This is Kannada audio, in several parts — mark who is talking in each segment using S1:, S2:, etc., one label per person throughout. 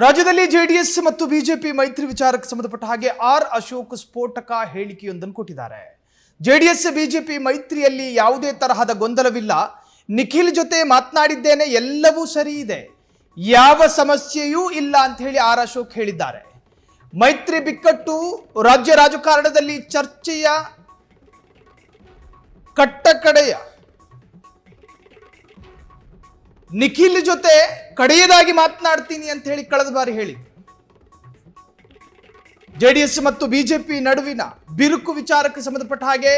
S1: ರಾಜ್ಯದಲ್ಲಿ ಜೆಡಿಎಸ್ ಮತ್ತು ಬಿಜೆಪಿ ಮೈತ್ರಿ ವಿಚಾರಕ್ಕೆ ಸಂಬಂಧಪಟ್ಟ ಹಾಗೆ ಆರ್ ಅಶೋಕ್ ಸ್ಫೋಟಕ ಹೇಳಿಕೆಯೊಂದನ್ನು ಕೊಟ್ಟಿದ್ದಾರೆ. ಜೆಡಿಎಸ್ ಬಿಜೆಪಿ ಮೈತ್ರಿಯಲ್ಲಿ ಯಾವುದೇ ತರಹದ ಗೊಂದಲವಿಲ್ಲ. ನಿಖಿಲ್ ಜೊತೆ ಮಾತನಾಡಿದ್ದೇನೆ, ಎಲ್ಲವೂ ಸರಿ ಇದೆ, ಯಾವ ಸಮಸ್ಯೆಯೂ ಇಲ್ಲ ಅಂತ ಹೇಳಿ ಆರ್ ಅಶೋಕ್ ಹೇಳಿದ್ದಾರೆ. ಮೈತ್ರಿ ಬಿಕ್ಕಟ್ಟು ರಾಜ್ಯ ರಾಜಕಾರಣದಲ್ಲಿ ಚರ್ಚೆಯ ಕಟ್ಟಕಡೆಯ. ನಿಖಿಲ್ ಜೊತೆ ಕಡೆಯದಾಗಿ ಮಾತನಾಡ್ತೀನಿ ಅಂತ ಹೇಳಿ ಕಳೆದ ಬಾರಿ ಹೇಳಿ. ಜೆಡಿಎಸ್ ಮತ್ತು ಬಿಜೆಪಿ ನಡುವಿನ ಬಿರುಕು ವಿಚಾರಕ್ಕೆ ಸಂಬಂಧಪಟ್ಟ ಹಾಗೆ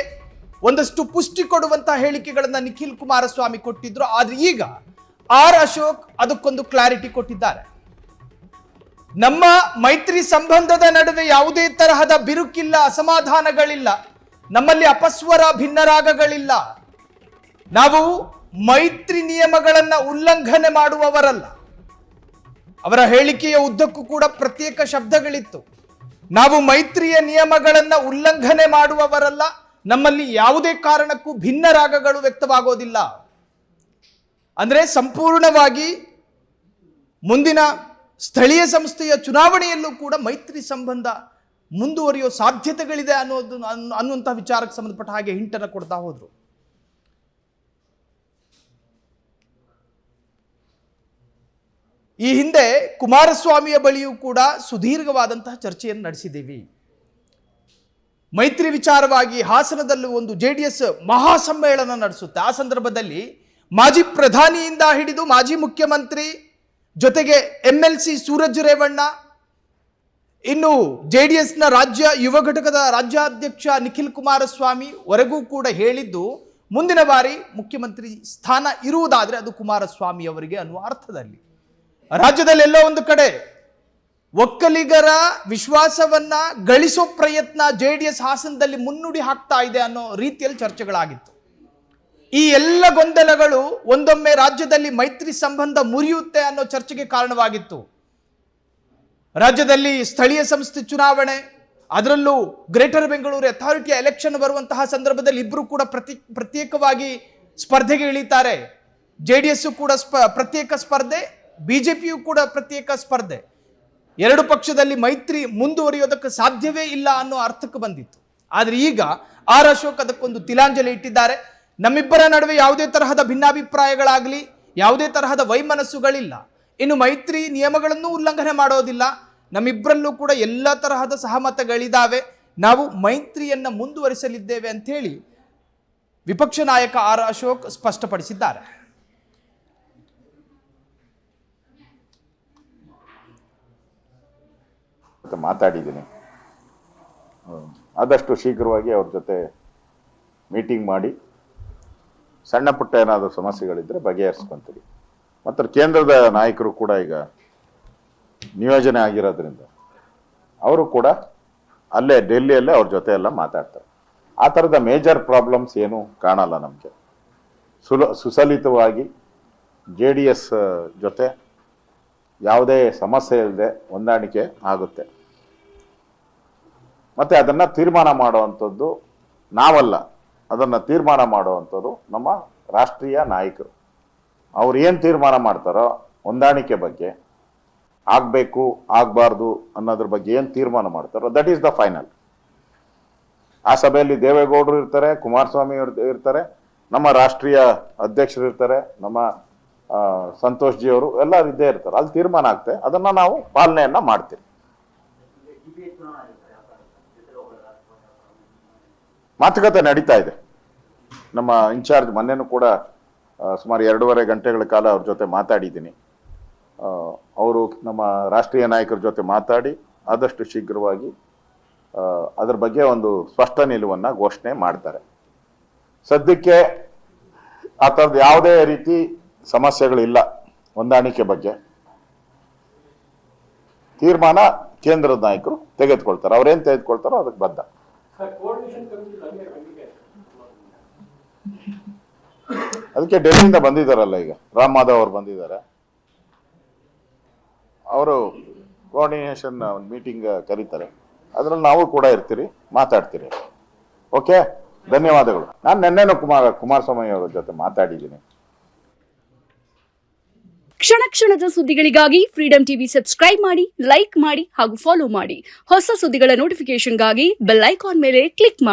S1: ಒಂದಷ್ಟು ಪುಷ್ಟಿ ಕೊಡುವಂತಹ ಹೇಳಿಕೆಗಳನ್ನ ನಿಖಿಲ್ ಕುಮಾರಸ್ವಾಮಿ ಕೊಟ್ಟಿದ್ರು. ಆದ್ರೆ ಈಗ ಆರ್ ಅಶೋಕ್ ಅದಕ್ಕೊಂದು ಕ್ಲಾರಿಟಿ ಕೊಟ್ಟಿದ್ದಾರೆ. ನಮ್ಮ ಮೈತ್ರಿ ಸಂಬಂಧದ ನಡುವೆ ಯಾವುದೇ ತರಹದ ಬಿರುಕಿಲ್ಲ, ಅಸಮಾಧಾನಗಳಿಲ್ಲ, ನಮ್ಮಲ್ಲಿ ಅಪಸ್ವರ ಭಿನ್ನರಾಗಗಳಿಲ್ಲ. ನಾವು ಮೈತ್ರಿ ನಿಯಮಗಳನ್ನ ಉಲ್ಲಂಘನೆ ಮಾಡುವವರಲ್ಲ. ಅವರ ಹೇಳಿಕೆಯ ಉದ್ದಕ್ಕೂ ಕೂಡ ಪ್ರತ್ಯೇಕ ಶಬ್ದಗಳಿತ್ತು. ನಾವು ಮೈತ್ರಿಯ ನಿಯಮಗಳನ್ನ ಉಲ್ಲಂಘನೆ ಮಾಡುವವರಲ್ಲ, ನಮ್ಮಲ್ಲಿ ಯಾವುದೇ ಕಾರಣಕ್ಕೂ ಭಿನ್ನ ರಾಗಗಳು ವ್ಯಕ್ತವಾಗೋದಿಲ್ಲ. ಅಂದ್ರೆ ಸಂಪೂರ್ಣವಾಗಿ ಮುಂದಿನ ಸ್ಥಳೀಯ ಸಂಸ್ಥೆಯ ಚುನಾವಣೆಯಲ್ಲೂ ಕೂಡ ಮೈತ್ರಿ ಸಂಬಂಧ ಮುಂದುವರಿಯೋ ಸಾಧ್ಯತೆಗಳಿದೆ ಅನ್ನುವಂತಹ ವಿಚಾರಕ್ಕೆ ಸಂಬಂಧಪಟ್ಟ ಹಾಗೆ ಹಿಂಟನ್ನು ಕೊಡ್ತಾ ಹೋದ್ರು. ಈ ಹಿಂದೆ ಕುಮಾರಸ್ವಾಮಿಯ ಬಳಿಯೂ ಕೂಡ ಸುದೀರ್ಘವಾದಂತಹ ಚರ್ಚೆಯನ್ನು ನಡೆಸಿದ್ದೀವಿ. ಮೈತ್ರಿ ವಿಚಾರವಾಗಿ ಹಾಸನದಲ್ಲೂ ಒಂದು ಜೆಡಿಎಸ್ ಮಹಾಸಮ್ಮೇಳನ ನಡೆಸುತ್ತೆ. ಆ ಸಂದರ್ಭದಲ್ಲಿ ಮಾಜಿ ಪ್ರಧಾನಿಯಿಂದ ಹಿಡಿದು ಮಾಜಿ ಮುಖ್ಯಮಂತ್ರಿ ಜೊತೆಗೆ MLC ಸೂರಜ್ ರೇವಣ್ಣ, ಇನ್ನು ಜೆಡಿಎಸ್ನ ರಾಜ್ಯ ಯುವ ಘಟಕದ ರಾಜ್ಯಾಧ್ಯಕ್ಷ ನಿಖಿಲ್ ಕುಮಾರಸ್ವಾಮಿ ವರೆಗೂ ಕೂಡ ಹೇಳಿದ್ದು ಮುಂದಿನ ಬಾರಿ ಮುಖ್ಯಮಂತ್ರಿ ಸ್ಥಾನ ಇರುವುದಾದರೆ ಅದು ಕುಮಾರಸ್ವಾಮಿ ಅವರಿಗೆ ಅನ್ನುವ ಅರ್ಥದಲ್ಲಿ. ರಾಜ್ಯದಲ್ಲಿ ಎಲ್ಲೋ ಒಂದು ಕಡೆ ಒಕ್ಕಲಿಗರ ವಿಶ್ವಾಸವನ್ನ ಗಳಿಸೋ ಪ್ರಯತ್ನ ಜೆಡಿಎಸ್ ಹಾಸನದಲ್ಲಿ ಮುನ್ನುಡಿ ಹಾಕ್ತಾ ಇದೆ ಅನ್ನೋ ರೀತಿಯಲ್ಲಿ ಚರ್ಚೆಗಳಾಗಿತ್ತು. ಈ ಎಲ್ಲ ಗೊಂದಲಗಳು ಒಂದೊಮ್ಮೆ ರಾಜ್ಯದಲ್ಲಿ ಮೈತ್ರಿ ಸಂಬಂಧ ಮುರಿಯುತ್ತೆ ಅನ್ನೋ ಚರ್ಚೆಗೆ ಕಾರಣವಾಗಿತ್ತು. ರಾಜ್ಯದಲ್ಲಿ ಸ್ಥಳೀಯ ಸಂಸ್ಥೆ ಚುನಾವಣೆ, ಅದರಲ್ಲೂ ಗ್ರೇಟರ್ ಬೆಂಗಳೂರು ಅಥಾರಿಟಿಯ ಎಲೆಕ್ಷನ್ ಬರುವಂತಹ ಸಂದರ್ಭದಲ್ಲಿ ಇಬ್ಬರು ಕೂಡ ಪ್ರತ್ಯೇಕವಾಗಿ ಸ್ಪರ್ಧೆಗೆ ಇಳಿತಾರೆ. ಜೆಡಿಎಸ್ ಕೂಡ ಪ್ರತ್ಯೇಕ ಸ್ಪರ್ಧೆ, ಬಿಜೆಪಿಯು ಕೂಡ ಪ್ರತ್ಯೇಕ ಸ್ಪರ್ಧೆ. ಎರಡು ಪಕ್ಷದಲ್ಲಿ ಮೈತ್ರಿ ಮುಂದುವರಿಯೋದಕ್ಕೆ ಸಾಧ್ಯವೇ ಇಲ್ಲ ಅನ್ನೋ ಅರ್ಥಕ್ಕೆ ಬಂದಿತ್ತು. ಆದ್ರೆ ಈಗ ಆರ್ ಅಶೋಕ್ ಅದಕ್ಕೊಂದು ತಿಲಾಂಜಲಿ ಇಟ್ಟಿದ್ದಾರೆ. ನಮ್ಮಿಬ್ಬರ ನಡುವೆ ಯಾವುದೇ ತರಹದ ಭಿನ್ನಾಭಿಪ್ರಾಯಗಳಾಗಲಿ, ಯಾವುದೇ ತರಹದ ವೈಮನಸ್ಸುಗಳಿಲ್ಲ, ಇನ್ನು ಮೈತ್ರಿ ನಿಯಮಗಳನ್ನು ಉಲ್ಲಂಘನೆ ಮಾಡೋದಿಲ್ಲ, ನಮ್ಮಿಬ್ಬರಲ್ಲೂ ಕೂಡ ಎಲ್ಲ ತರಹದ ಸಹಮತಗಳಿದ್ದಾವೆ, ನಾವು ಮೈತ್ರಿಯನ್ನ ಮುಂದುವರಿಸಲಿದ್ದೇವೆ ಅಂತ ಹೇಳಿ ವಿಪಕ್ಷ ನಾಯಕ ಆರ್ ಅಶೋಕ್ ಸ್ಪಷ್ಟಪಡಿಸಿದ್ದಾರೆ.
S2: ಮಾತಾಡಿದ್ದೀನಿ, ಆದಷ್ಟು ಶೀಘ್ರವಾಗಿ ಅವ್ರ ಜೊತೆ ಮೀಟಿಂಗ್ ಮಾಡಿ ಸಣ್ಣ ಪುಟ್ಟ ಏನಾದರೂ ಸಮಸ್ಯೆಗಳಿದ್ದರೆ ಬಗೆಹರಿಸ್ಕೊಂತೀವಿ. ಮತ್ತು ಕೇಂದ್ರದ ನಾಯಕರು ಕೂಡ ಈಗ ನಿಯೋಜನೆ ಆಗಿರೋದ್ರಿಂದ ಅವರು ಕೂಡ ಅಲ್ಲೇ ಡೆಲ್ಲಿಯಲ್ಲೇ ಅವ್ರ ಜೊತೆ ಎಲ್ಲ ಮಾತಾಡ್ತಾರೆ. ಆ ಥರದ ಮೇಜರ್ ಪ್ರಾಬ್ಲಮ್ಸ್ ಏನೂ ಕಾಣಲ್ಲ ನಮಗೆ. ಸುಸಲಿತವಾಗಿ JDS ಜೊತೆ ಯಾವುದೇ ಸಮಸ್ಯೆ ಇಲ್ಲದೆ ಹೊಂದಾಣಿಕೆ ಆಗುತ್ತೆ. ಮತ್ತು ಅದನ್ನು ತೀರ್ಮಾನ ಮಾಡುವಂಥದ್ದು ನಾವಲ್ಲ, ಅದನ್ನು ತೀರ್ಮಾನ ಮಾಡುವಂಥದ್ದು ನಮ್ಮ ರಾಷ್ಟ್ರೀಯ ನಾಯಕರು. ಅವ್ರು ಏನು ತೀರ್ಮಾನ ಮಾಡ್ತಾರೋ ಹೊಂದಾಣಿಕೆ ಬಗ್ಗೆ, ಆಗಬೇಕು ಆಗಬಾರ್ದು ಅನ್ನೋದ್ರ ಬಗ್ಗೆ ಏನು ತೀರ್ಮಾನ ಮಾಡ್ತಾರೋ ದಟ್ ಈಸ್ ದ ಫೈನಲ್. ಆ ಸಭೆಯಲ್ಲಿ ದೇವೇಗೌಡರು ಇರ್ತಾರೆ, ಕುಮಾರಸ್ವಾಮಿ ಇರ್ತಾರೆ, ನಮ್ಮ ರಾಷ್ಟ್ರೀಯ ಅಧ್ಯಕ್ಷರು ಇರ್ತಾರೆ, ನಮ್ಮ ಸಂತೋಷ್ ಜಿ ಅವರು ಎಲ್ಲರೂ ಇದ್ದೇ ಇರ್ತಾರೆ. ಅಲ್ಲಿ ತೀರ್ಮಾನ ಆಗ್ತದೆ, ಅದನ್ನು ನಾವು ಪಾಲನೆಯನ್ನ ಮಾಡ್ತೀವಿ. ಮಾತುಕತೆ ನಡೀತಾ ಇದೆ. ನಮ್ಮ ಇನ್ಚಾರ್ಜ್ ಮೊನ್ನೆನೂ ಕೂಡ ಸುಮಾರು 2.5 ಗಂಟೆಗಳ ಕಾಲ ಅವ್ರ ಜೊತೆ ಮಾತಾಡಿದ್ದೀನಿ. ಅವರು ನಮ್ಮ ರಾಷ್ಟ್ರೀಯ ನಾಯಕರ ಜೊತೆ ಮಾತಾಡಿ ಆದಷ್ಟು ಶೀಘ್ರವಾಗಿ ಅದರ ಬಗ್ಗೆ ಒಂದು ಸ್ಪಷ್ಟ ನಿಲುವನ್ನು ಘೋಷಣೆ ಮಾಡ್ತಾರೆ. ಸದ್ಯಕ್ಕೆ ಆ ಥರದ್ದು ಯಾವುದೇ ರೀತಿ ಸಮಸ್ಯೆಗಳಿಲ್ಲ. ಹೊಂದಾಣಿಕೆ ಬಗ್ಗೆ ತೀರ್ಮಾನ ಕೇಂದ್ರದ ನಾಯಕರು ತೆಗೆದುಕೊಳ್ತಾರೆ. ಅವ್ರೇನು ತೆಗೆದುಕೊಳ್ತಾರೋ ಅದಕ್ಕೆ ಬದ್ಧ. ಅದಕ್ಕೆ ಡೆಲ್ಲಿಯಿಂದ ಬಂದಿದ್ದಾರಲ್ಲ, ಈಗ ರಾಮ್ ಮಾಧವ್ ಅವರು ಬಂದಿದ್ದಾರೆ. ಅವರು ಕೋಆರ್ಡಿನೇಷನ್ ಮೀಟಿಂಗ್ ಕರೀತಾರೆ, ಅದರಲ್ಲಿ ನಾವು ಕೂಡ ಇರ್ತೀರಿ, ಮಾತಾಡ್ತೀರಿ. ಓಕೆ, ಧನ್ಯವಾದಗಳು. ನಾನು ನಿನ್ನೆನೂ ಕುಮಾರಸ್ವಾಮಿ ಅವರ ಜೊತೆ ಮಾತಾಡಿದ್ದೀನಿ.
S3: ಕ್ಷಣ ಕ್ಷಣದ ಸುದ್ದಿಗಳಿಗಾಗಿ ಫ್ರೀಡಂ ಟಿವಿ ಸಬ್ಸ್ಕ್ರೈಬ್ ಮಾಡಿ, ಲೈಕ್ ಮಾಡಿ ಹಾಗೂ ಫಾಲೋ ಮಾಡಿ. ಹೊಸ ಸುದ್ದಿಗಳ ನೋಟಿಫಿಕೇಶನ್ಗಾಗಿ ಬೆಲ್ ಐಕಾನ್ ಮೇಲೆ ಕ್ಲಿಕ್ ಮಾಡಿ.